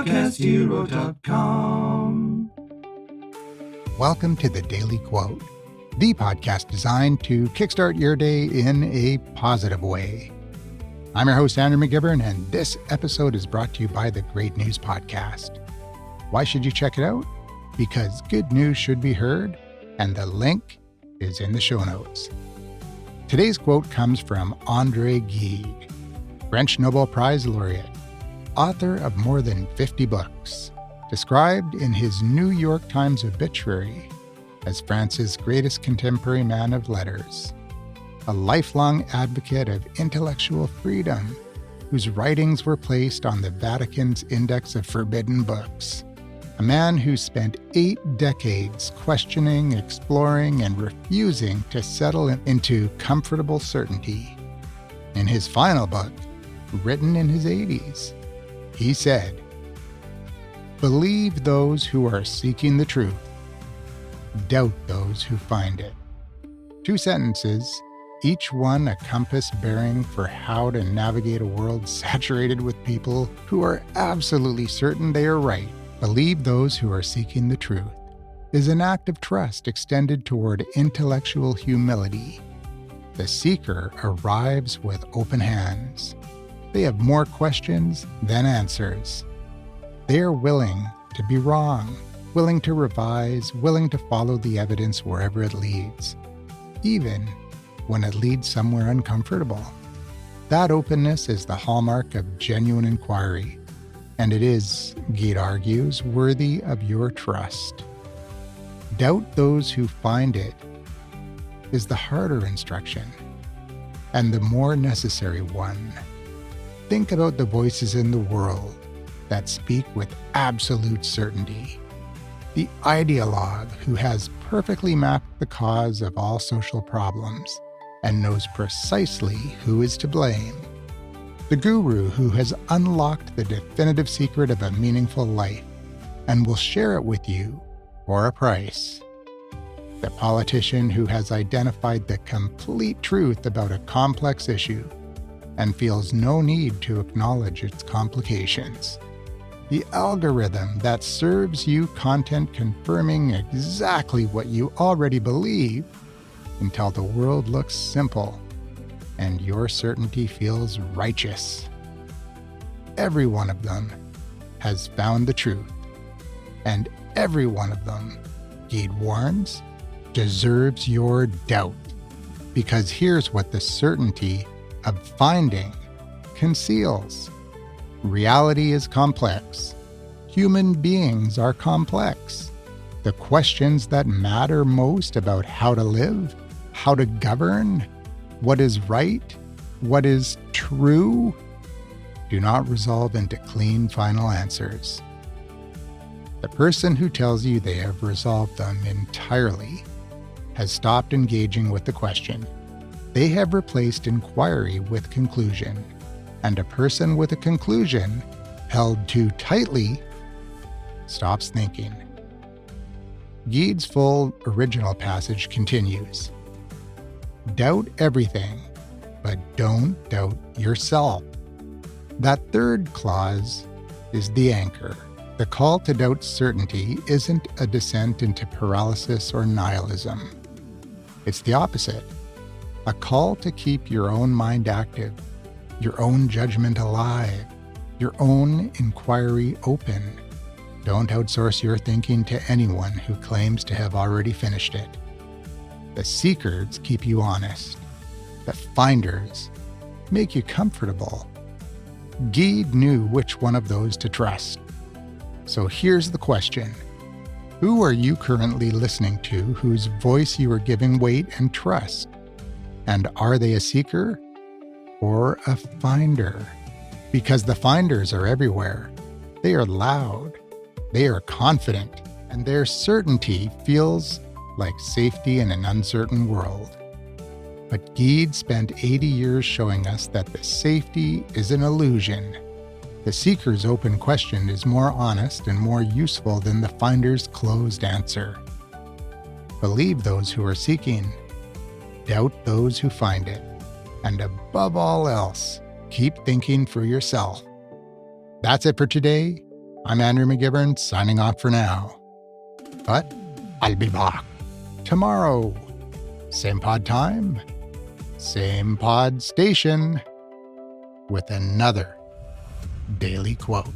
podcasthero.com. Welcome to the Daily Quote, the podcast designed to kickstart your day in a positive way. I'm your host, Andrew McGivern, and this episode is brought to you by the Great News Podcast. Why should you check it out? Because good news should be heard, and the link is in the show notes. Today's quote comes from André Gide, French Nobel Prize laureate, author of more than 50 books, described in his New York Times obituary as France's greatest contemporary man of letters, a lifelong advocate of intellectual freedom whose writings were placed on the Vatican's Index of Forbidden Books, a man who spent 8 decades questioning, exploring, and refusing to settle into comfortable certainty. In his final book, written in his 80s, he said, "Believe those who are seeking the truth. Doubt those who find it." 2 sentences, each one a compass bearing for how to navigate a world saturated with people who are absolutely certain they are right. Believe those who are seeking the truth is an act of trust extended toward intellectual humility. The seeker arrives with open hands. They have more questions than answers. They are willing to be wrong, willing to revise, willing to follow the evidence wherever it leads, even when it leads somewhere uncomfortable. That openness is the hallmark of genuine inquiry, and it is, Gide argues, worthy of your trust. Doubt those who find it is the harder instruction, and the more necessary one. Think about the voices in the world that speak with absolute certainty. The ideologue who has perfectly mapped the cause of all social problems and knows precisely who is to blame. The guru who has unlocked the definitive secret of a meaningful life and will share it with you for a price. The politician who has identified the complete truth about a complex issue and feels no need to acknowledge its complications. The algorithm that serves you content confirming exactly what you already believe until the world looks simple and your certainty feels righteous. Every one of them has found the truth, and every one of them, Gide warns, deserves your doubt. Because here's what the certainty of finding conceals. Reality is complex. Human beings are complex. The questions that matter most about how to live, how to govern, what is right, what is true, do not resolve into clean final answers. The person who tells you they have resolved them entirely has stopped engaging with the question. They have replaced inquiry with conclusion, and a person with a conclusion held too tightly stops thinking. Gide's full original passage continues. Doubt everything, but don't doubt yourself. That third clause is the anchor. The call to doubt certainty isn't a descent into paralysis or nihilism. It's the opposite. A call to keep your own mind active, your own judgment alive, your own inquiry open. Don't outsource your thinking to anyone who claims to have already finished it. The seekers keep you honest. The finders make you comfortable. Gide knew which one of those to trust. So here's the question. Who are you currently listening to whose voice you are giving weight and trust? And are they a seeker or a finder? Because the finders are everywhere. They are loud. They are confident. And their certainty feels like safety in an uncertain world. But Gide spent 80 years showing us that the safety is an illusion. The seeker's open question is more honest and more useful than the finder's closed answer. Believe those who are seeking. Doubt those who find it. And above all else, keep thinking for yourself. That's it for today. I'm Andrew McGivern, signing off for now. But I'll be back tomorrow. Same pod time, same pod station, with another daily quote.